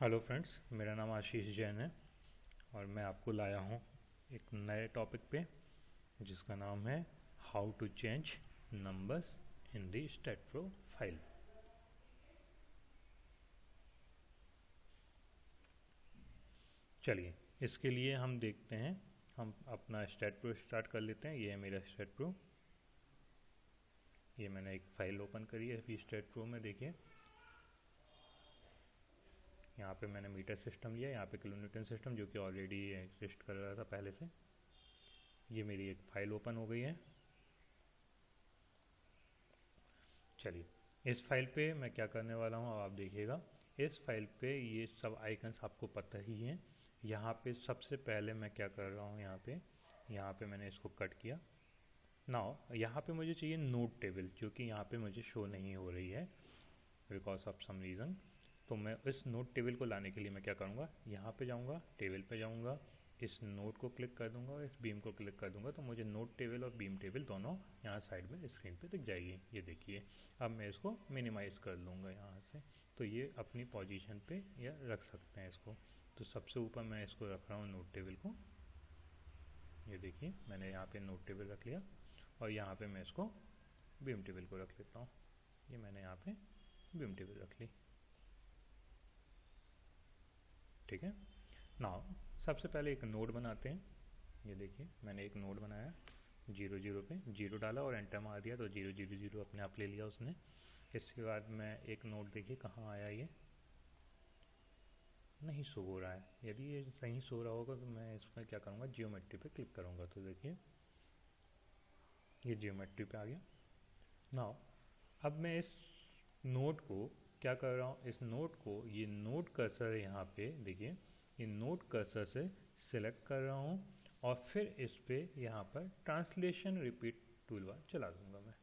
Hello friends, मेरा नाम आशीष जैन है और मैं आपको लाया हूँ एक नए टॉपिक पे जिसका नाम है how to change numbers in the statpro file. चलिए, इसके लिए हम देखते हैं, हम अपना स्टेटप्रो स्टार्ट कर लेते हैं। ये है मेरा स्टेटप्रो। ये मैंने एक फाइल ओपन करी है अभी स्टेटप्रो में। देखिए, यहाँ पे मैंने मीटर सिस्टम लिया, यहाँ पे किलोन्यूटन सिस्टम जो कि ऑलरेडी एग्जिस्ट कर रहा था पहले से। ये मेरी एक फाइल ओपन हो गई है। चलिए, इस फाइल पे मैं क्या करने वाला हूँ अब आप देखिएगा। इस फाइल पे ये सब आइकन्स आपको पता ही हैं। यहाँ पे सबसे पहले मैं क्या कर रहा हूँ, यहाँ पे मैंने इसको कट किया। नाउ यहाँ पे मुझे चाहिए नोट टेबल, जो कि यहाँ पे मुझे शो नहीं हो रही है बिकॉज ऑफ सम रीज़न। तो मैं इस नोट टेबल को लाने के लिए मैं क्या करूँगा, यहाँ पे जाऊँगा, टेबल पे जाऊँगा, इस नोट को क्लिक कर दूंगा और इस बीम को क्लिक कर दूंगा, तो मुझे नोट टेबल और बीम टेबल दोनों यहाँ साइड में स्क्रीन पे दिख जाएगी। ये देखिए, अब मैं इसको मिनिमाइज़ कर लूँगा यहाँ से, तो ये अपनी पोजीशन पे या रख सकते हैं इसको। तो सबसे ऊपर मैं इसको रख रहा हूँ नोट टेबल को। ये देखिए, मैंने यहाँ पे नोट टेबल रख लिया और यहाँ पे मैं इसको बीम टेबल को रख लेता हूँ। ये मैंने यहाँ पे बीम टेबल रख ली। ठीक है। नाउ सबसे पहले एक नोड बनाते हैं। ये देखिए, मैंने एक नोड बनाया 0 0 पे, 0 डाला और एंटर मार दिया तो 0 0 0 अपने आप ले लिया उसने। इसके बाद मैं एक नोड, देखिए कहाँ आया, ये नहीं शो हो रहा है। यदि ये सही शो रहा होगा तो मैं इसमें क्या करूँगा, जियोमेट्री पे क्लिक करूँगा, तो देखिए ये जियोमेट्री पे आ गया। नाउ अब मैं इस नोड को क्या कर रहा हूँ, इस नोड को, ये नोड कर्सर यहाँ पे देखिए, ये नोड कर्सर से सिलेक्ट कर रहा हूँ और फिर इस पे यहाँ पर ट्रांसलेशन रिपीट टूल बार चला दूंगा मैं।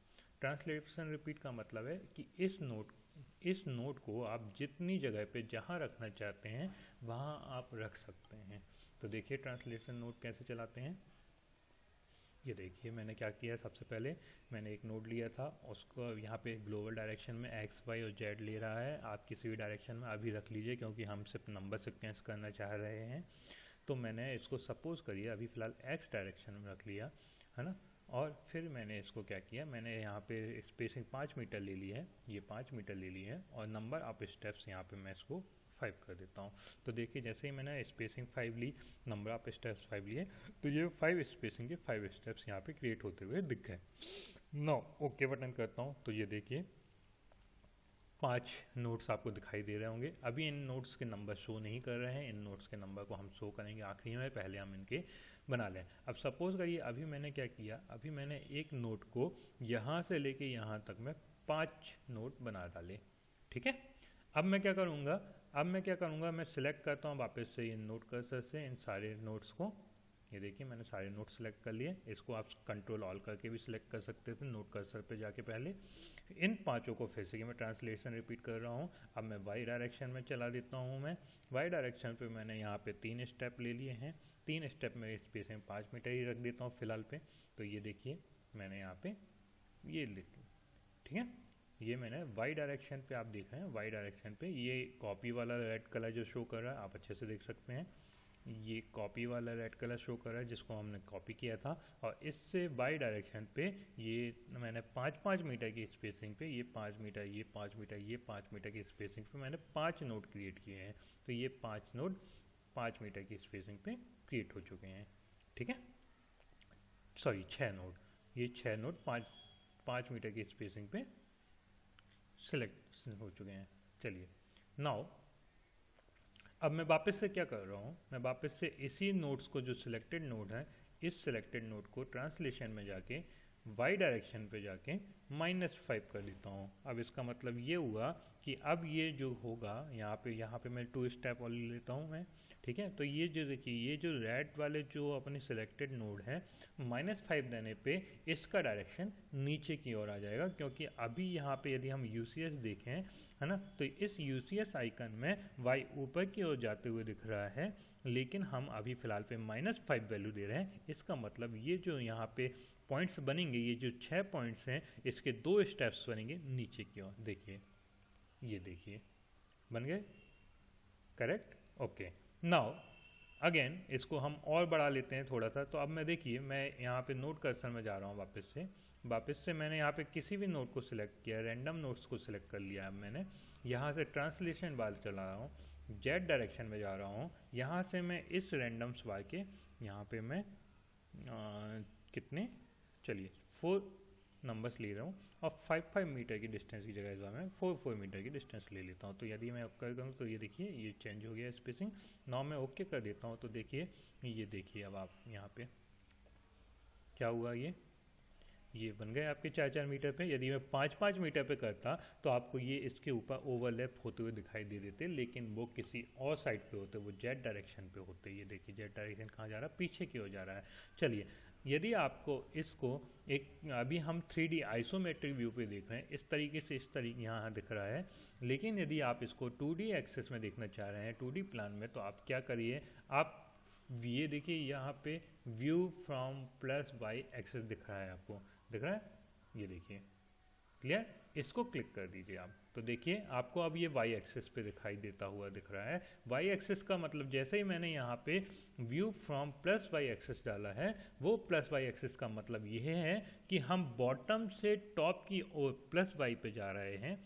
ट्रांसलेशन रिपीट का मतलब है कि इस नोड को आप जितनी जगह पे जहाँ रखना चाहते हैं वहाँ आप रख सकते हैं। तो देखिए ट्रांसलेशन नोड कैसे चलाते हैं। ये देखिए, मैंने क्या किया, सबसे पहले मैंने एक नोड लिया था, उसको यहाँ पे ग्लोबल डायरेक्शन में एक्स वाई और जेड ले रहा है। आप किसी भी डायरेक्शन में अभी रख लीजिए क्योंकि हम सिर्फ नंबर सिक्वेंस करना चाह रहे हैं। तो मैंने इसको सपोज करिए अभी फ़िलहाल एक्स डायरेक्शन में रख लिया है ना। और फिर मैंने इसको क्या किया, मैंने यहाँ पे स्पेसिंग 5 मीटर ले ली है, ये 5 मीटर ले ली है और नंबर ऑफ स्टेप्स यहाँ पे मैं इसको 5 कर देता हूँ। तो देखिए, जैसे ही मैंने स्पेसिंग 5 ली, नंबर ऑफ स्टेप्स 5 लिए, तो ये 5 स्पेसिंग के 5 स्टेप्स यहाँ पे क्रिएट होते हुए दिख गए। नो ओके बटन करता हूँ तो ये देखिए 5 नोट्स आपको दिखाई दे रहे होंगे। अभी इन नोट्स के नंबर शो नहीं कर रहे हैं, इन नोट्स के नंबर को हम शो करेंगे आखिरी में, पहले हम इनके बना लें। अब सपोज करिए अभी मैंने क्या किया, अभी मैंने एक नोट को यहाँ से लेके यहाँ तक मैं 5 नोट बना डाले। ठीक है। अब मैं क्या करूँगा, मैं सिलेक्ट करता हूँ वापस से इन नोट कर्सर से इन सारे नोट्स को। ये देखिए, मैंने सारे नोट सेलेक्ट कर लिए। इसको आप कंट्रोल ऑल करके भी सिलेक्ट कर सकते थे नोट कर्सर पे जाके। पहले इन पांचों को फिर से मैं ट्रांसलेशन रिपीट कर रहा हूँ। अब मैं वाई डायरेक्शन में चला देता हूँ। मैं वाई डायरेक्शन पे मैंने यहाँ पे 3 स्टेप ले लिए हैं। 3 स्टेप में स्पेसिंग 5 मीटर ही रख देता हूँ फिलहाल पे। तो ये देखिए, मैंने यहाँ पे ये लिख, ठीक है, ये मैंने वाई डायरेक्शन पे, आप देख रहे हैं वाई डायरेक्शन पे ये कॉपी वाला रेड कलर जो शो कर रहा है, आप अच्छे से देख सकते हैं, ये कॉपी वाला रेड कलर शो कर रहा है जिसको हमने कॉपी किया था। और इससे बाई डायरेक्शन पे ये मैंने 5-5 मीटर की स्पेसिंग पे, ये 5 मीटर, ये 5 मीटर, ये 5 मीटर की स्पेसिंग पे मैंने 5 नोट क्रिएट किए हैं। तो ये 5 नोट 5 मीटर की स्पेसिंग पे क्रिएट हो चुके हैं। ठीक है, सॉरी 6 नोट, ये 6 नोट 5 मीटर की स्पेसिंग पे सिलेक्ट हो चुके हैं। चलिए, नाउ अब मैं वापस से क्या कर रहा हूँ, मैं वापस से इसी नोट्स को, जो सिलेक्टेड नोड है, इस सिलेक्टेड नोड को ट्रांसलेशन में जाके वाई डायरेक्शन पे जाके -5 कर देता हूँ। अब इसका मतलब ये हुआ कि अब ये जो होगा यहाँ पे मैं 2 स्टेप और लेता हूँ मैं। ठीक है, तो ये जो देखिए, ये जो रेड वाले जो अपने सिलेक्टेड नोड है, -5 देने पे इसका डायरेक्शन नीचे की ओर आ जाएगा। क्योंकि अभी यहाँ पे यदि हम यूसीएस देखें, है ना, तो इस यूसीएस आइकन में वाई ऊपर की ओर जाते हुए दिख रहा है, लेकिन हम अभी फ़िलहाल पे -5 वैल्यू दे रहे हैं। इसका मतलब ये जो यहाँ पे पॉइंट्स बनेंगे, ये जो 6 पॉइंट्स हैं, इसके 2 स्टेप्स बनेंगे नीचे की ओर। देखिए, ये देखिए बन गए। Correct, okay. नाउ अगेन इसको हम और बढ़ा लेते हैं थोड़ा सा। तो अब मैं देखिए, मैं यहाँ पे नोड कर्सर में जा रहा हूँ वापस से मैंने यहाँ पे किसी भी नोड को सिलेक्ट किया, रैंडम नोड्स को सिलेक्ट कर लिया। अब मैंने यहाँ से ट्रांसलेशन बार चला रहा हूँ, जेड डायरेक्शन में जा रहा हूँ। यहाँ से मैं इस रैंडम बार के यहाँ पे मैं कितने, चलिए 4 नंबर्स ले रहा हूँ और 5 मीटर की डिस्टेंस की जगह इस बार मैं 4 मीटर की डिस्टेंस ले लेता हूँ। तो यदि मैं कर दूँ तो ये देखिए ये चेंज हो गया स्पेसिंग। नाउ मैं ओके कर देता हूँ तो देखिए, ये देखिए अब आप यहाँ पे क्या हुआ, ये बन गए आपके 4 मीटर पे। यदि मैं 5 मीटर पे करता तो आपको ये इसके ऊपर ओवरलैप होते हुए दिखाई दे देते, लेकिन वो किसी और साइड पे होते, वो जेड डायरेक्शन पे होते। ये देखिए जेड डायरेक्शन कहाँ जा रहा है, पीछे की ओर जा रहा है। चलिए, यदि आपको इसको एक, अभी हम 3D आइसोमेट्रिक व्यू पे देख रहे हैं, इस तरीके से, इस तरीके यहाँ दिख रहा है। लेकिन यदि आप इसको 2D एक्सेस में देखना चाह रहे हैं, 2D प्लान में, तो आप क्या करिए, आप ये देखिए यहाँ पे view from plus Y axis दिख रहा है, आपको दिख रहा है, ये देखिए क्लियर। इसको क्लिक कर दीजिए आप, तो देखिए आपको अब ये वाई एक्सेस पे दिखाई देता हुआ दिख रहा है। वाई एक्सेस का मतलब जैसे ही मैंने यहाँ पे view from plus Y axis डाला है, वो प्लस वाई एक्सेस का मतलब ये है कि हम बॉटम से टॉप की ओर प्लस वाई पे जा रहे हैं,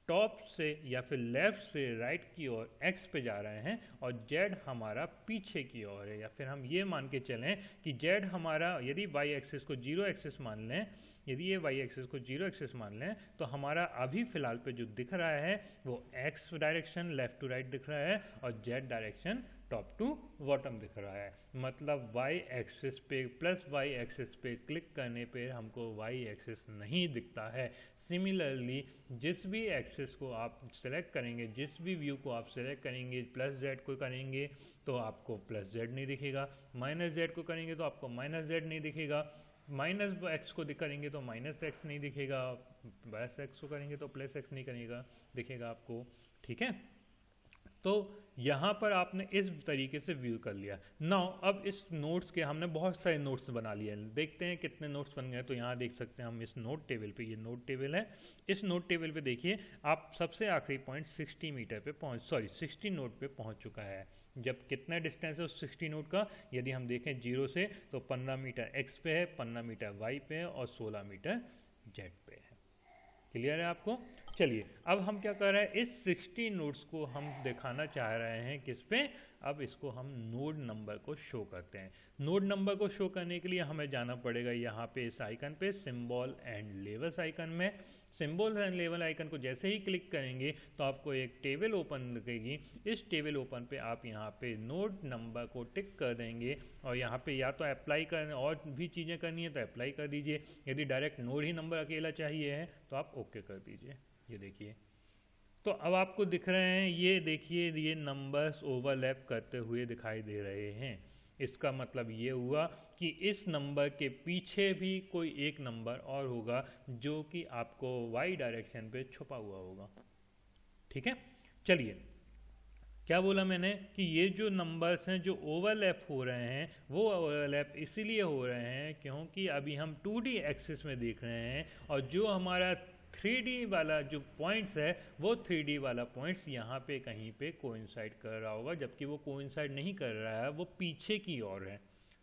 टॉप से या फिर लेफ्ट से राइट की ओर एक्स पे जा रहे हैं, और जेड हमारा पीछे की ओर है। या फिर हम ये मान के चलें कि जेड हमारा, यदि वाई एक्सेस को 0 एक्सेस मान लें, यदि ये वाई एक्सेस को 0 एक्सेस मान लें, तो हमारा अभी फिलहाल पे जो दिख रहा है वो X direction left to right दिख रहा है, और Z direction top to bottom दिख रहा है। मतलब वाई एक्सेस पे, प्लस वाई एक्सेस पे क्लिक करने पे हमको वाई एक्सेस नहीं दिखता है। सिमिलरली जिस भी एक्सेस को आप सेलेक्ट करेंगे, जिस भी व्यू को आप सेलेक्ट करेंगे, प्लस जेड को करेंगे तो आपको प्लस जेड नहीं दिखेगा, माइनस जेड को करेंगे तो आपको माइनस जेड नहीं दिखेगा, माइनस एक्स को करेंगे तो माइनस एक्स नहीं दिखेगा, प्लस एक्स को करेंगे तो प्लस एक्स नहीं करेगा, दिखेगा आपको। ठीक है, तो यहाँ पर आपने इस तरीके से व्यू कर लिया। नाउ अब इस नोट्स के हमने बहुत सारे नोट्स बना लिए हैं, देखते हैं कितने नोट्स बन गए। तो यहाँ देख सकते हैं हम इस नोट टेबल पे, ये नोट टेबल है, इस नोट टेबल पे देखिए आप सबसे आखिरी पॉइंट 60 मीटर पे 60 नोट पे पहुँच चुका है। जब कितना डिस्टेंस है उस 60 नोट का, यदि हम देखें 0 से, तो 15 मीटर एक्स पे है, 15 मीटर वाई पे है, और 16 मीटर जेड पे है। क्लियर है आपको? चलिए अब हम क्या कर रहे हैं, इस 60 नोड्स को हम दिखाना चाह रहे हैं किस पे, अब इसको हम नोड नंबर को शो करते हैं। नोड नंबर को शो करने के लिए हमें जाना पड़ेगा यहाँ पे इस आइकन पे, सिंबल एंड लेवल्स आइकन में। सिंबल एंड लेवल आइकन को जैसे ही क्लिक करेंगे तो आपको एक टेबल ओपन दिखेगी। इस टेबल ओपन पे आप यहाँ पे नोड नंबर को टिक कर देंगे, और यहाँ पे या तो अप्लाई करने और भी चीज़ें करनी है तो अप्लाई कर दीजिए, यदि डायरेक्ट नोड ही नंबर अकेला चाहिए है तो आप ओके कर दीजिए। ये देखिए, तो अब आपको दिख रहे हैं, ये देखिए ये नंबर्स ओवरलैप करते हुए दिखाई दे रहे हैं। इसका मतलब ये हुआ कि इस नंबर के पीछे भी कोई एक नंबर और होगा जो कि आपको वाई डायरेक्शन पे छुपा हुआ होगा। ठीक है, चलिए क्या बोला मैंने कि ये जो नंबर्स हैं जो ओवरलैप हो रहे हैं, वो ओवरलैप इसीलिए हो रहे हैं क्योंकि अभी हम 2D एक्सिस में देख रहे हैं, और जो हमारा 3D वाला जो पॉइंट्स है, वो 3D वाला पॉइंट्स यहाँ पे कहीं पे कोइंसाइड कर रहा होगा, जबकि वो कोइंसाइड नहीं कर रहा है, वो पीछे की ओर है।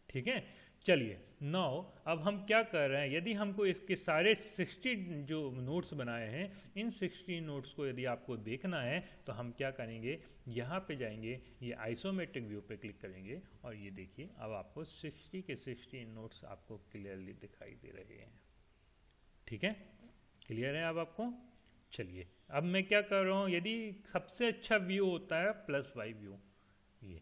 ठीक है, चलिए नाउ अब हम क्या कर रहे हैं, यदि हमको इसके सारे 60 जो नोट्स बनाए हैं, इन 60 नोट्स को यदि आपको देखना है तो हम क्या करेंगे, यहाँ पे जाएंगे, ये आइसोमेट्रिक व्यू पे क्लिक करेंगे, और ये देखिए अब आपको 60 के 60 नोट्स आपको क्लियरली दिखाई दे रहे हैं। ठीक है, क्लियर है अब आपको? चलिए अब मैं क्या कर रहा हूँ, यदि सबसे अच्छा व्यू होता है प्लस वाई व्यू, ये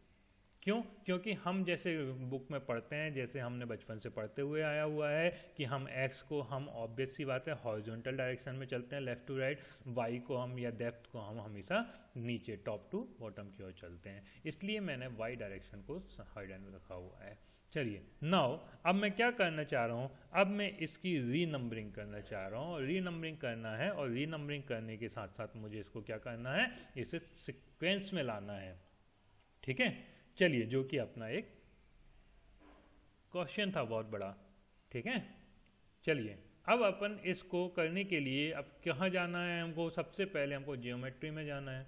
क्यों? क्योंकि हम जैसे बुक में पढ़ते हैं, जैसे हमने बचपन से पढ़ते हुए आया हुआ है कि हम एक्स को हम ऑब्वियस सी बात है हॉरिजॉन्टल डायरेक्शन में चलते हैं, लेफ्ट टू राइट, वाई को हम या डेप्थ को हम हमेशा नीचे टॉप टू बॉटम की ओर चलते हैं, इसलिए मैंने वाई डायरेक्शन को हाइडन में रखा हुआ है। चलिए नाउ अब मैं क्या करना चाह रहा हूँ, अब मैं इसकी री नंबरिंग करना चाह रहा हूँ। री नंबरिंग करना है, और री नंबरिंग करने के साथ साथ मुझे इसको क्या करना है, इसे सीक्वेंस में लाना है। ठीक है, चलिए जो कि अपना एक क्वेश्चन था बहुत बड़ा। ठीक है, चलिए अब अपन इसको करने के लिए अब कहाँ जाना है हमको, सबसे पहले हमको ज्योमेट्री में जाना है।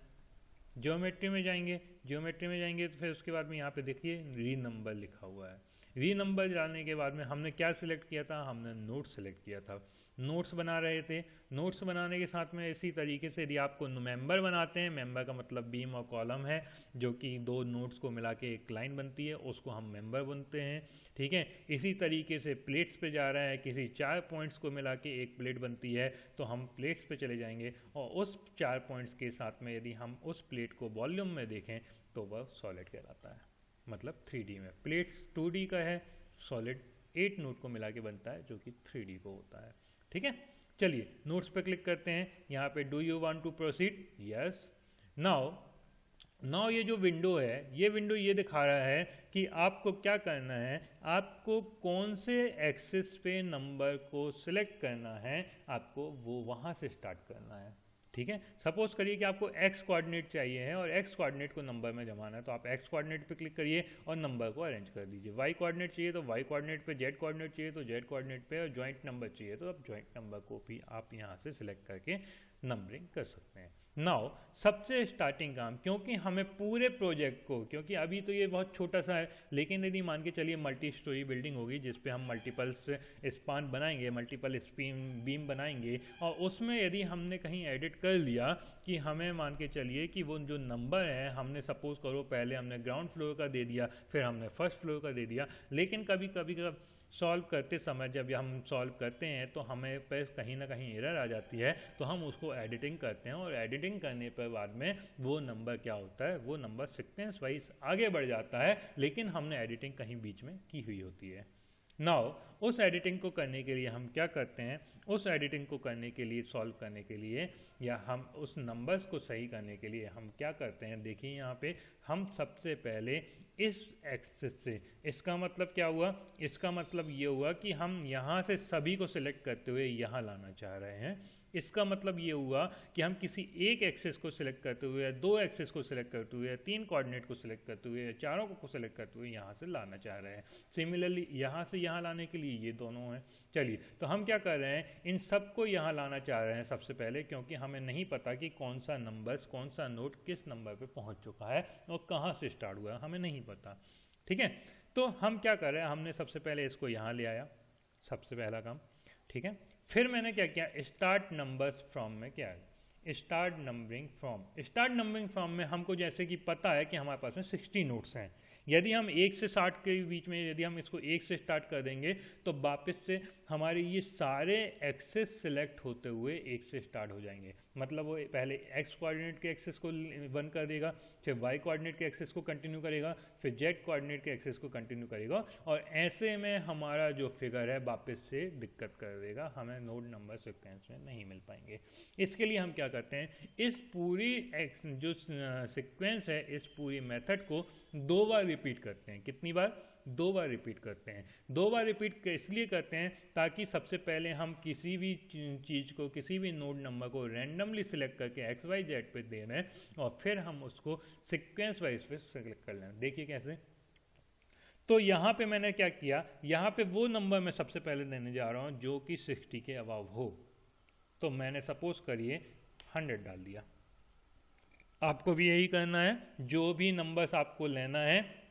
ज्योमेट्री में जाएंगे, ज्योमेट्री में जाएंगे तो फिर उसके बाद में यहाँ पे देखिए री नंबर लिखा हुआ है। री नंबर डालने के बाद में हमने क्या सिलेक्ट किया था, हमने नोट सिलेक्ट किया था, नोट्स बना रहे थे। नोट्स बनाने के साथ में इसी तरीके से यदि आपको मेंबर बनाते हैं, मेंबर का मतलब बीम और कॉलम है, जो कि दो नोट्स को मिला के एक लाइन बनती है, उसको हम मेंबर बनते हैं, ठीक है। इसी तरीके से प्लेट्स पे जा रहा है, किसी 4 पॉइंट्स को मिला के एक प्लेट बनती है, तो हम प्लेट्स पे चले जाएंगे और उस 4 पॉइंट्स के साथ में यदि हम उस प्लेट को वॉल्यूम में देखें तो वह सॉलिड कहलाता है, मतलब 3D में। प्लेट्स 2D का है, सॉलिड 8 नोट को मिला के बनता है जो कि 3D को होता है, ठीक है। चलिए नोट्स पे क्लिक करते हैं, यहाँ पे do you want to proceed, yes. Now ये जो विंडो है, ये विंडो ये दिखा रहा है कि आपको क्या करना है, आपको कौन से एक्सिस पे नंबर को सिलेक्ट करना है, आपको वो वहाँ से स्टार्ट करना है, ठीक है। सपोज करिए कि आपको एक्स कोऑर्डिनेट चाहिए है और एक्स कोऑर्डिनेट को नंबर में जमाना है, तो आप एक्स कोऑर्डिनेट पे क्लिक करिए और नंबर को अरेंज कर दीजिए। वाई कोऑर्डिनेट चाहिए तो वाई कोऑर्डिनेट पे, जेड कोऑर्डिनेट चाहिए तो जेड कोऑर्डिनेट पे, और जॉइंट नंबर चाहिए तो आप जॉइंट नंबर को भी आप यहाँ से सिलेक्ट करके नंबरिंग कर सकते हैं। नाउ सबसे स्टार्टिंग काम, क्योंकि हमें पूरे प्रोजेक्ट को, क्योंकि अभी तो ये बहुत छोटा सा है, लेकिन यदि मान के चलिए मल्टी स्टोरी बिल्डिंग होगी जिसपे हम मल्टीपल्स स्पान बनाएंगे, मल्टीपल बीम बनाएंगे, और उसमें यदि हमने कहीं एडिट कर लिया कि हमें मान के चलिए कि वो जो नंबर है, हमने सपोज करो पहले हमने ग्राउंड फ्लोर का दे दिया, फिर हमने फर्स्ट फ्लोर का दे दिया, लेकिन कभी कभी सॉल्व करते समय जब हम सॉल्व करते हैं तो हमें पर कहीं ना कहीं एरर आ जाती है, तो हम उसको एडिटिंग करते हैं, और एडिटिंग करने पर बाद में वो नंबर क्या होता है, वो नंबर सीक्वेंस वाइज आगे बढ़ जाता है, लेकिन हमने एडिटिंग कहीं बीच में की हुई होती है। नाउ उस एडिटिंग को करने के लिए हम क्या करते हैं, उस एडिटिंग को करने के लिए, सॉल्व करने के लिए, या हम उस नंबर्स को सही करने के लिए हम क्या करते हैं, देखिए यहाँ पे हम सबसे पहले इस एक्सिस से, इसका मतलब क्या हुआ, इसका मतलब ये हुआ कि हम यहाँ से सभी को सिलेक्ट करते हुए यहाँ लाना चाह रहे हैं। इसका मतलब ये हुआ कि हम किसी एक एक्सिस को सिलेक्ट करते हुए, या दो एक्सिस को सिलेक्ट करते हुए, या 3 कोऑर्डिनेट को सिलेक्ट करते हुए, या चारों को सिलेक्ट करते हुए यहाँ से लाना चाह रहे हैं। सिमिलरली यहाँ से यहाँ लाने के लिए ये दोनों हैं। चलिए तो हम क्या कर रहे हैं, इन सब को यहाँ लाना चाह रहे हैं सबसे पहले, क्योंकि हमें नहीं पता कि कौन सा नंबर्स, कौन सा नोट किस नंबर पे पहुँच चुका है और कहाँ से स्टार्ट हुआ है, हमें नहीं पता, ठीक है। तो हम क्या कर रहे हैं, हमने सबसे पहले इसको यहाँ ले आया, सबसे पहला काम, ठीक है। फिर मैंने क्या किया, स्टार्ट नंबर्स फ्रॉम में क्या है, start numbering from. Start numbering from में हमको जैसे कि पता है कि हमारे पास में 60 नोट्स हैं, यदि हम 1 से 60 के बीच में यदि हम इसको 1 से स्टार्ट कर देंगे तो वापस से हमारे ये सारे एक्सेस सिलेक्ट होते हुए 1 से स्टार्ट हो जाएंगे। मतलब वो पहले एक्स कोऑर्डिनेट के एक्सेस को वन कर देगा, फिर वाई कोऑर्डिनेट के एक्सेस को कंटिन्यू करेगा, फिर जेड कोऑर्डिनेट के एक्सेस को कंटिन्यू करेगा, और ऐसे में हमारा जो फिगर है वापस से दिक्कत कर देगा, हमें नोड नंबर सिक्वेंस में नहीं मिल पाएंगे। इसके लिए हम क्या करते हैं, इस पूरी जो सिक्वेंस है, इस पूरी मेथड को 2 बार रिपीट करते हैं। कितनी बार, 2 बार रिपीट करते हैं। 2 बार रिपीट इसलिए करते हैं ताकि सबसे पहले हम किसी भी चीज़ को, किसी भी नोड नंबर को रैंडमली सिलेक्ट करके एक्स वाई जेड पे दे रहे हैं, और फिर हम उसको सिक्वेंस वाइज पे सिलेक्ट कर लें। देखिए कैसे, तो यहाँ पे मैंने क्या किया, यहाँ पे वो नंबर मैं सबसे पहले देने जा रहा हूँ जो कि 60 के अबाव हो, तो मैंने सपोज करिए 100 डाल दिया। आपको भी यही करना है, जो भी नंबर्स आपको लेना है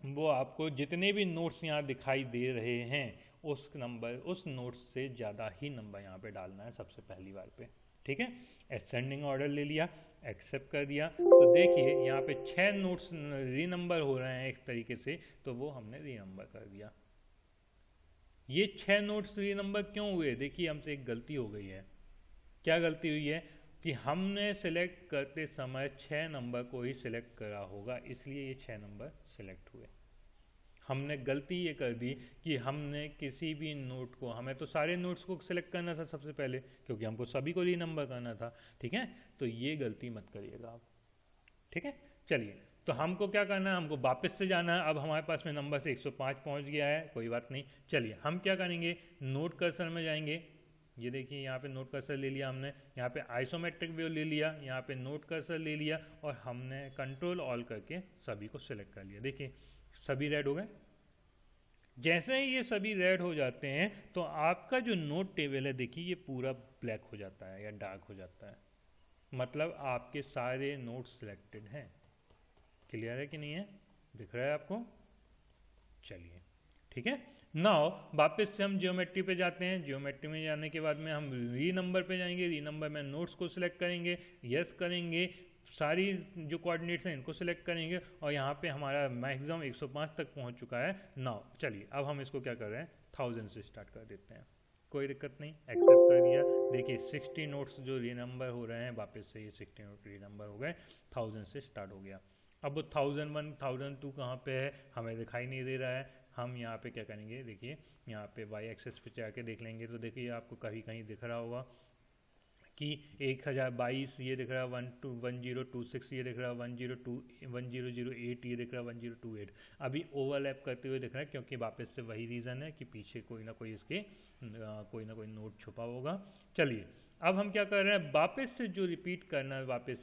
वो आपको जितने भी नोट्स यहाँ दिखाई दे रहे हैं उस नंबर, उस नोट्स से ज़्यादा ही नंबर यहाँ पे डालना है सबसे पहली बार पे, ठीक है। असेंडिंग ऑर्डर ले लिया, एक्सेप्ट कर दिया, तो देखिए यहाँ पे 6 नोट्स री नंबर हो रहे हैं एक तरीके से, तो वो हमने री नंबर कर दिया। ये 6 नोट्स री नंबर क्यों हुए, देखिए हमसे एक गलती हो गई है। क्या गलती हुई है कि हमने सिलेक्ट करते समय 6 नंबर को ही सिलेक्ट करा होगा, इसलिए ये 6 नंबर सिलेक्ट हुए। हमने गलती ये कर दी कि हमने किसी भी नोट को, हमें तो सारे नोट्स को सिलेक्ट करना था सबसे पहले, क्योंकि हमको सभी को री नंबर करना था, ठीक है। तो ये गलती मत करिएगा आप, ठीक है। चलिए तो हमको क्या करना है, हमको वापस से जाना है। अब हमारे पास में नंबर से 105 पहुंच गया है, कोई बात नहीं। चलिए हम क्या करेंगे, नोट कर्सर में जाएंगे, ये देखिए यहाँ पे नोट कर्सर ले लिया हमने, यहाँ पे आइसोमेट्रिक व्यू ले लिया, यहाँ पे नोट कर्सर ले लिया, और हमने कंट्रोल ऑल करके सभी को सिलेक्ट कर लिया। देखिए सभी रेड हो गए। जैसे ही ये सभी रेड हो जाते हैं तो आपका जो नोट टेबल है देखिए ये पूरा ब्लैक हो जाता है या डार्क हो जाता है। मतलब आपके सारे नोट्स सिलेक्टेड हैं। क्लियर है कि नहीं है, दिख रहा है आपको? चलिए ठीक है। नाउ वापस से हम जियोमेट्री पे जाते हैं। जियोमेट्री में जाने के बाद में हम री नंबर पे जाएंगे। री नंबर में नोट्स को सिलेक्ट करेंगे, यस करेंगे, सारी जो कोऑर्डिनेट्स हैं इनको सिलेक्ट करेंगे और यहाँ पे हमारा मैक्सिमम 105 तक पहुँच चुका है। नाउ चलिए अब हम इसको क्या कर रहे हैं, 1000 से स्टार्ट कर देते हैं। कोई दिक्कत नहीं, एक्सेप्ट कर दिया। देखिए 60 नोट्स जो री नंबर हो रहे हैं, वापस से ये 60 नोट री नंबर हो गए, 1000 से स्टार्ट हो गया। अब वो 1001 1002 कहाँ पे है हमें दिखाई नहीं दे रहा है। हम यहाँ पे क्या करेंगे, देखिए यहाँ पे वाई एक्सेस पे जाके देख लेंगे तो देखिए आपको कहीं कहीं दिख रहा होगा कि 1022 ये दिख रहा है, 1026 ये दिख रहा है, 1008 ये दिख रहा है, 1028 अभी ओवरलैप करते हुए दिख रहा है, क्योंकि वापस से वही रीज़न है कि पीछे कोई ना कोई इसके कोई ना कोई नोट छुपा होगा। चलिए अब हम क्या कर रहे हैं, वापस से जो रिपीट करना है, वापस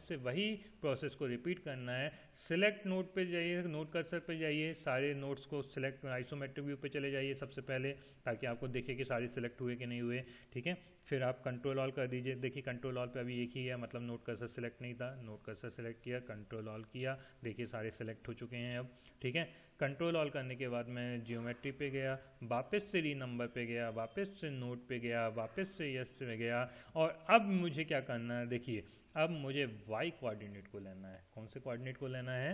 से वही प्रोसेस को रिपीट करना है। सिलेक्ट नोट पे जाइए, नोट कर्सर पे जाइए, सारे नोट्स को सिलेक्ट, आइसोमेट्रिक व्यू पे चले जाइए सबसे पहले, ताकि आपको दिखे कि सारे सिलेक्ट हुए कि नहीं हुए। ठीक है, फिर आप कंट्रोल ऑल कर दीजिए। देखिए कंट्रोल ऑल पे अभी एक ही है, मतलब नोट कर्सर सिलेक्ट नहीं था। नोट कर्सर सिलेक्ट किया, कंट्रोल ऑल किया, देखिए सारे सिलेक्ट हो चुके हैं अब। ठीक है, कंट्रोल ऑल करने के बाद मैं जियोमेट्री पे गया, वापस से री नंबर पे गया, वापस से नोट पे गया, वापस से यस पे गया, और अब मुझे क्या करना है, देखिए अब मुझे वाई कोऑर्डिनेट को लेना है। कौन से कोऑर्डिनेट को लेना है,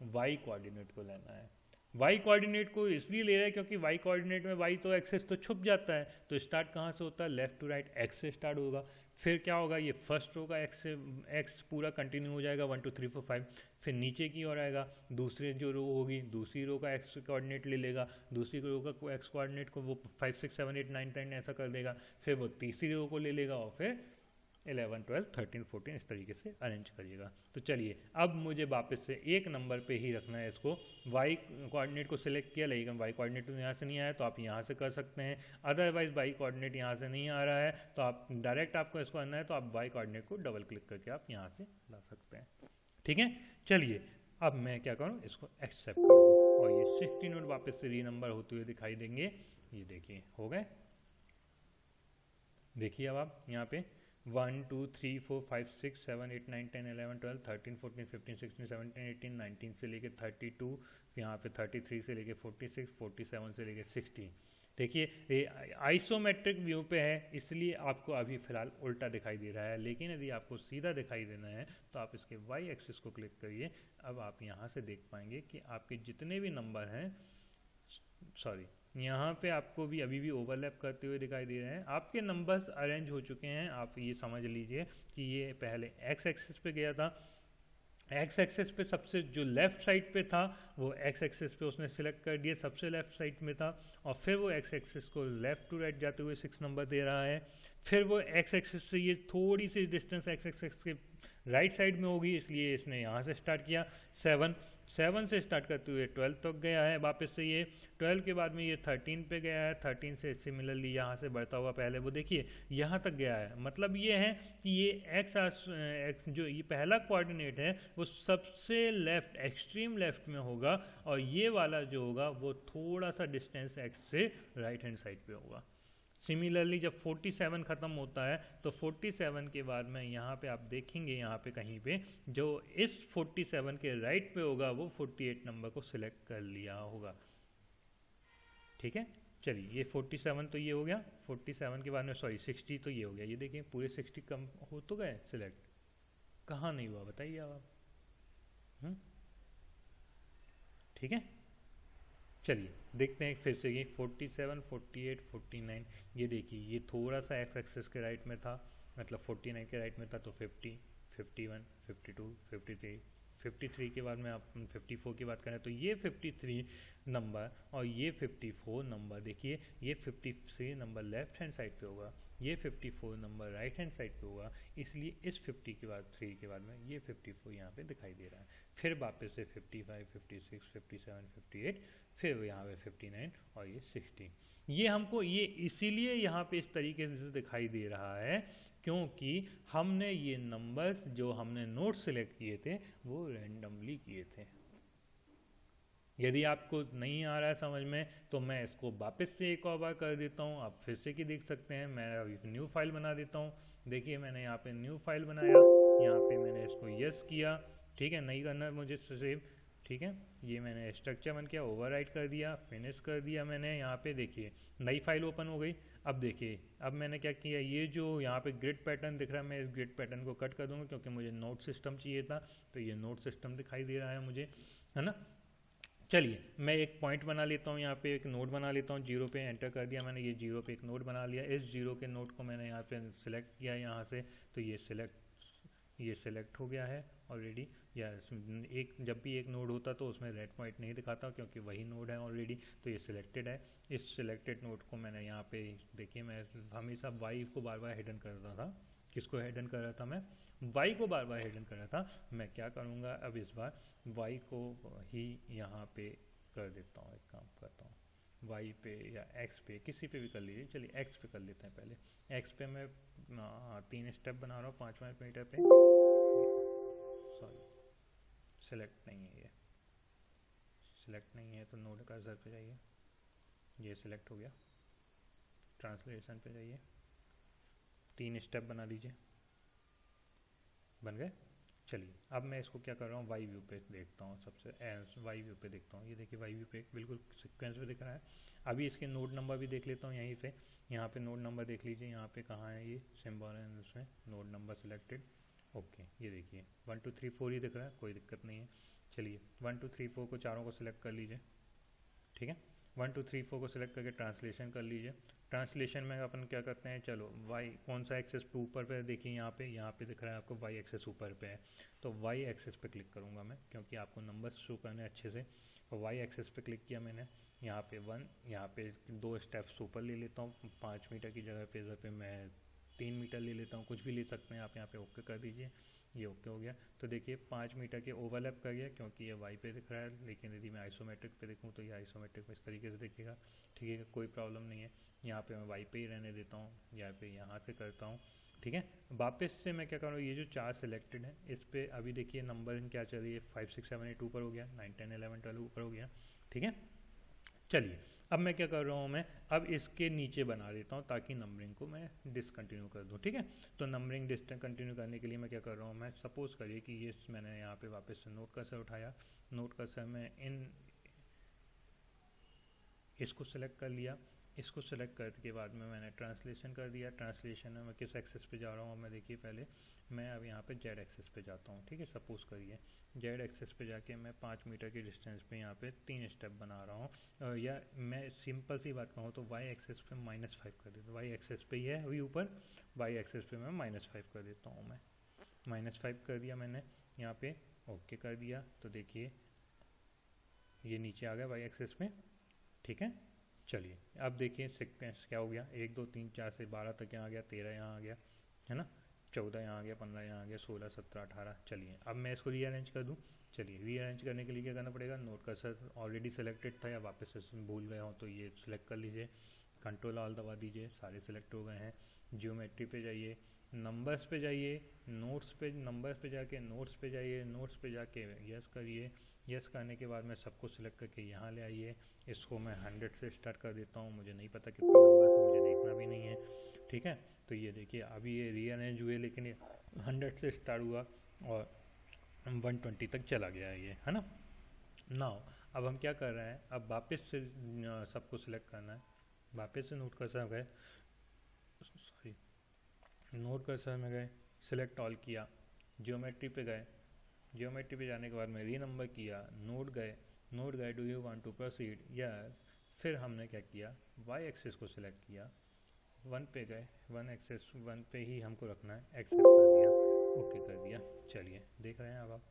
वाई कोऑर्डिनेट को लेना है। वाई कोऑर्डिनेट को इसलिए ले रहा है क्योंकि वाई कोऑर्डिनेट में वाई तो एक्सेस तो छुप जाता है, तो स्टार्ट कहाँ से होता है, लेफ्ट टू राइट एक्स से स्टार्ट होगा। फिर क्या होगा, ये फर्स्ट रो का एक्स पूरा कंटिन्यू हो जाएगा 1 2 3 4 5, फिर नीचे की ओर आएगा, दूसरी जो रो होगी दूसरी रो का एक्स कोऑर्डिनेट ले लेगा, दूसरी रो का एक्स कोऑर्डिनेट को वो 5 6 7 8 9 10 ऐसा कर देगा, फिर वो तीसरी रो को ले लेगा और फिर 11 12 13 14 इस तरीके से अरेंज करिएगा। तो चलिए अब मुझे वापस से एक नंबर पे ही रखना है इसको। वाई कोऑर्डिनेट को सिलेक्ट किया, लेकिन वाई कोऑर्डिनेट तो यहाँ से नहीं आया, तो आप यहाँ से कर सकते हैं। अदरवाइज वाई कोऑर्डिनेट यहाँ से नहीं आ रहा है तो आप डायरेक्ट आपको इसको करना है, तो आप वाई कोऑर्डिनेट को डबल क्लिक करके आप यहाँ से ला सकते हैं। ठीक है, चलिए अब मैं क्या करूँ, इसको एक्सेप्ट करूँ और ये 60 नोट वापस से री नंबर होते हुए दिखाई देंगे। ये देखिए हो गए। देखिए अब आप यहाँ पे 1 2 3 4 5 6 7 8 9 10 11 12 13 14 15 16 17 18 19 से लेके 32, यहाँ पे 33 से लेके 46 47 से लेके 60। देखिए ये आइसोमेट्रिक व्यू पे है इसलिए आपको अभी फ़िलहाल उल्टा दिखाई दे रहा है, लेकिन यदि आपको सीधा दिखाई देना है तो आप इसके वाई एक्सिस को क्लिक करिए। अब आप यहाँ से देख पाएंगे कि आपके जितने भी नंबर हैं, सॉरी यहाँ पे आपको भी अभी भी ओवरलैप करते हुए दिखाई दे रहे हैं। आपके नंबर्स अरेंज हो चुके हैं। आप ये समझ लीजिए कि ये पहले एक्स एक्सिस पे गया था, एक्स एक्सिस पे सबसे जो लेफ्ट साइड पे था वो एक्स एक्सिस पे उसने सिलेक्ट कर दिया, सबसे लेफ्ट साइड में था, और फिर वो एक्स एक्सिस को लेफ्ट टू राइट जाते हुए 6 नंबर दे रहा है। फिर वो एक्स एक्सिस से ये थोड़ी सी डिस्टेंस एक्स एक्सिस के राइट साइड में होगी, इसलिए इसने यहाँ से स्टार्ट किया 7 से स्टार्ट करते हुए 12 तक गया है। वापस से ये 12 के बाद में ये 13 पे गया है, 13 से सिमिलरली यहाँ से बढ़ता हुआ पहले वो देखिए यहाँ तक गया है। मतलब ये है कि ये एक्स जो ये पहला कोऑर्डिनेट है वो सबसे लेफ्ट एक्सट्रीम लेफ्ट में होगा, और ये वाला जो होगा वो थोड़ा सा डिस्टेंस एक्स से राइट हैंड साइड पे होगा। सिमिलरली जब 47 ख़त्म होता है तो 47 के बाद में यहाँ पे आप देखेंगे, यहाँ पे कहीं पे जो इस 47 के राइट पे होगा वो 48 नंबर को सिलेक्ट कर लिया होगा। ठीक है, चलिए ये 47 तो ये हो गया, 47 के बाद में सॉरी 60 तो ये हो गया। ये देखिए पूरे 60 कम हो तो गए सिलेक्ट, कहाँ नहीं हुआ बताइए आप। ठीक है, चलिए देखते हैं फिर से ये 47 48 49। ये देखिए ये थोड़ा सा एक्स एक्सिस के राइट में था, मतलब 49 के राइट में था, तो 50 51 52 53 53 के बाद में आप 54 की बात करें तो ये 53 नंबर और ये 54 नंबर, देखिए ये 53 नंबर लेफ्ट हैंड साइड पे होगा, ये 54 नंबर राइट हैंड साइड पे होगा, इसलिए इस 50 के बाद 3 के बाद में ये 54 यहाँ पे दिखाई दे रहा है। फिर वापस से 55 56 57 58, फिर यहाँ पे 59 और ये 60। ये हमको ये इसीलिए यहाँ पे इस तरीके से दिखाई दे रहा है क्योंकि हमने ये नंबर्स जो हमने नोट सेलेक्ट किए थे वो रैंडमली किए थे। यदि आपको नहीं आ रहा है समझ में तो मैं इसको वापस से एक और बार कर देता हूँ, आप फिर से की देख सकते हैं। मैं अभी न्यू फाइल बना देता हूँ, देखिए मैंने यहाँ पे न्यू फाइल बनाया, यहाँ पे मैंने इसको यस किया, ठीक है, नहीं करना मुझे सेव, ठीक है। ये मैंने स्ट्रक्चर बन किया, ओवरराइट कर दिया, फिनिश कर दिया मैंने। यहाँ पे देखिए नई फाइल ओपन हो गई। अब देखिए अब मैंने क्या किया, ये जो यहाँ पे ग्रिड पैटर्न दिख रहा है, मैं इस ग्रिड पैटर्न को कट कर दूंगा क्योंकि मुझे नोट सिस्टम चाहिए था, तो ये नोट सिस्टम दिखाई दे रहा है मुझे, है ना। चलिए मैं एक पॉइंट बना लेता हूँ, यहाँ पे एक नोड बना लेता हूँ, जीरो पे एंटर कर दिया मैंने, ये जीरो पे एक नोड बना लिया। इस जीरो के नोड को मैंने यहाँ पे सिलेक्ट किया यहाँ से, तो ये सिलेक्ट हो गया है ऑलरेडी। या एक जब भी एक नोड होता तो उसमें रेड पॉइंट नहीं दिखाता क्योंकि वही नोड है ऑलरेडी, तो ये सिलेक्टेड है। इस सिलेक्टेड नोड को मैंने यहाँ पे देखिए, मैं हमेशा वाई को बार बार हिडन कर रहा था। किसको हिडन कर रहा था मैं? वाई को बार बार हिडन कर रहा था। मैं क्या करूँगा अब इस बार वाई को ही यहाँ पे कर देता हूँ, एक काम करता हूँ वाई पे या एक्स पे, किसी पे भी कर लीजिए। चलिए एक्स पे कर लेते हैं पहले। एक्स पे मैं 3 स्टेप बना रहा हूँ 5-5 मीटर पे। सॉरी सिलेक्ट नहीं है, ये सिलेक्ट नहीं है तो नोड कर्सर पे जाइए, ये सिलेक्ट हो गया। ट्रांसलेशन पे जाइए, 3 स्टेप बना लीजिए, बन गए। चलिए अब मैं इसको क्या कर रहा हूँ, वाई व्यू पे देखता हूँ, सबसे वाई व्यू पे देखता हूँ। ये देखिए वाई व्यू पे बिल्कुल सीक्वेंस पे दिख रहा है। अभी इसके नोड नंबर भी देख लेता हूँ यहीं पे, यहाँ पे नोड नंबर देख लीजिए, यहाँ पे कहाँ है ये सिंबल है, उसमें नोड नंबर सिलेक्टेड। ओके ये देखिए 1 2 3 4 ही दिख रहा है, कोई दिक्कत नहीं है। चलिए 1 2 3 4 को चारों को सिलेक्ट कर लीजिए, ठीक है। 1 2 3 4 को सिलेक्ट करके ट्रांसलेशन कर लीजिए। ट्रांसलेशन में अपन क्या करते हैं, चलो वाई कौन सा एक्सेस पे ऊपर पे, देखिए यहाँ पे दिख रहा है आपको वाई एक्सेस ऊपर पे है, तो वाई एक्सेस पे क्लिक करूँगा मैं क्योंकि आपको नंबर्स शो करने अच्छे से। तो वाई एक्सेस पे क्लिक किया मैंने, यहाँ पे 1, यहाँ पे 2 स्टेप्स ऊपर ले लेता हूँ 5 मीटर की जगह पे, इधर पे मैं 3 मीटर ले लेता हूँ, कुछ भी ले सकते हैं आप। यहाँ पे ओके कर दीजिए, ये ओके हो गया। तो देखिए 5 मीटर के ओवरलैप कर गया क्योंकि ये वाई पे दिख रहा है, लेकिन यदि मैं आइसोमेट्रिक पे देखूँ तो ये आइसोमेट्रिक में इस तरीके से दिखेगा, ठीक है, कोई प्रॉब्लम नहीं है। यहाँ पे मैं वाई पे ही रहने देता हूँ, यहाँ पे यहाँ से करता हूँ, ठीक है। वापस से मैं क्या कर रहा हूँ, ये जो 4 सिलेक्टेड है इस पर अभी देखिए नंबर क्या चल रही है, 5 6 7 8 ऊपर हो गया, 9 10 11 12 ऊपर हो गया, ठीक है। चलिए अब मैं क्या कर रहा हूँ, मैं अब इसके नीचे बना देता हूँ ताकि नंबरिंग को मैं डिसकंटिन्यू कर दूँ, ठीक है। तो नंबरिंग डिसकंटिन्यू करने के लिए मैं क्या कर रहा हूँ, मैं सपोज करिए कि ये मैंने यहाँ पे वापस से नोट कर्सर उठाया, नोट कर्सर में इसको सिलेक्ट कर लिया। इसको सिलेक्ट करने के बाद में मैंने ट्रांसलेशन कर दिया। ट्रांसलेशन में मैं किस एक्सेस पे जा रहा हूँ, मैं देखिए पहले मैं अब यहाँ पे जेड एक्सेस पे जाता हूँ, ठीक है। सपोज करिए जेड एक्सेस पे जाके मैं 5 मीटर की डिस्टेंस पे यहाँ पे 3 स्टेप बना रहा हूँ, या मैं सिंपल सी बात कहूँ तो वाई एक्सेस पे -5 कर देता हूँ। वाई एक्सेस पे ही है अभी ऊपर, वाई एक्सेस पे मैं -5 कर देता हूँ। मैं -5 कर दिया मैंने यहाँ पे, ओके कर दिया। तो देखिए ये नीचे आ गया वाई एक्सेस पे, ठीक है। चलिए अब देखिए सीक्वेंस क्या हो गया, 1 2 3 4 से 12 तक यहाँ आ गया, 13 यहाँ आ गया, है ना, 14 यहाँ आ गया, 15 यहाँ आ गया, 16 17 18। चलिए अब मैं इसको रीअरेंज कर दूँ। चलिए रीअरेंज करने के लिए क्या करना पड़ेगा, नोट कर्सर ऑलरेडी सिलेक्टेड था या वापस से भूल गए हो तो ये सिलेक्ट कर लीजिए, कंट्रोल ऑल दबा दीजिए, सारे सिलेक्ट हो गए हैं। जियोमेट्री पे जाइए, नंबर्स पे जाइए, नोट्स पे, नंबर्स पे जाके नोट्स पे जाइए, नोट्स पे जाके यस करिए। यस करने के बाद में सबको सिलेक्ट करके यहाँ ले आइए। इसको मैं 100 से स्टार्ट कर देता हूँ, मुझे नहीं पता कितने नंबर मुझे देखना भी नहीं है, ठीक है। तो ये देखिए अभी ये रीअरेंज हुए लेकिन ये 100 से स्टार्ट हुआ और 120 तक चला गया है ना। नाउ अब हम क्या कर रहे हैं, अब वापस से सबको सिलेक्ट करना है, वापस से नोट कर्सर गए, सॉरी नोट कर्सर में गए, सिलेक्ट ऑल किया, जियोमेट्री पे गए, जियोमेट्री पे जाने के बाद में री नंबर किया, नोड गए do you want to proceed, yes. फिर हमने क्या किया, वाई एक्सेस को सिलेक्ट किया, 1 पे गए, 1 एक्सेस 1 पे ही हमको रखना है, एक्सेप्ट कर दिया, ओके कर दिया। चलिए देख रहे हैं अब आप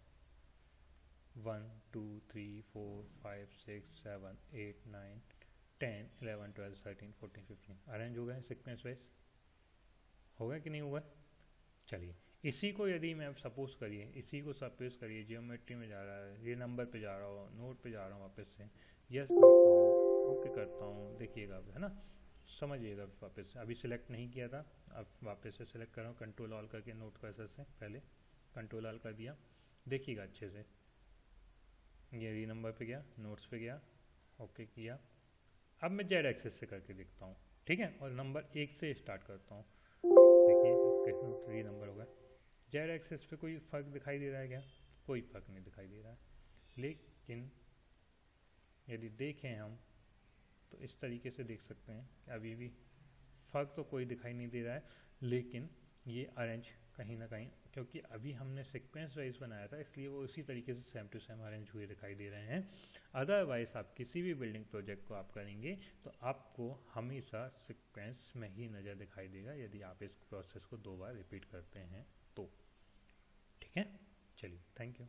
1 2 3 4 5 6 7 8 9 10 11 12 13 14 15 अरेंज हो गए सीक्वेंस वाइज, हो गए कि नहीं हुआ। चलिए इसी को यदि मैं सपोज करिए, इसी को सपोज करिए जियोमेट्री में जा रहा है, ये नंबर पे जा रहा हो, नोट पे जा रहा हूँ, वापस से यस करता हूँ, ओके करता हूँ, देखिएगा अब, है ना, समझिएगा। वापस से अभी सिलेक्ट नहीं किया था, अब वापस से सिलेक्ट कर रहा हूँ, कंट्रोल ऑल करके नोट कर्सर से पहले कंट्रोल ऑल कर दिया, देखिएगा अच्छे से। ये री नंबर पे गया, नोट्स पे गया, ओके किया। अब मैं जेड एक्सेस से करके देखता हूँ, ठीक है, और नंबर 1 से स्टार्ट करता हूँ। देखिए ओके, 3 नंबर हो गया। जेड एक्सिस पे कोई फ़र्क दिखाई दे रहा है क्या? कोई फ़र्क नहीं दिखाई दे रहा है। लेकिन यदि देखें हम तो इस तरीके से देख सकते हैं कि अभी भी फ़र्क तो कोई दिखाई नहीं दे रहा है, लेकिन ये अरेंज कहीं ना कहीं, क्योंकि अभी हमने सीक्वेंस वाइज बनाया था इसलिए वो उसी तरीके से सेम टू सेम अरेंज हुए दिखाई दे रहे हैं। अदरवाइज आप किसी भी बिल्डिंग प्रोजेक्ट को आप करेंगे तो आपको हमेशा सीक्वेंस में ही नज़र दिखाई देगा यदि आप इस प्रोसेस को 2 बार रिपीट करते हैं तो। ठीक है, चलिए, थैंक यू।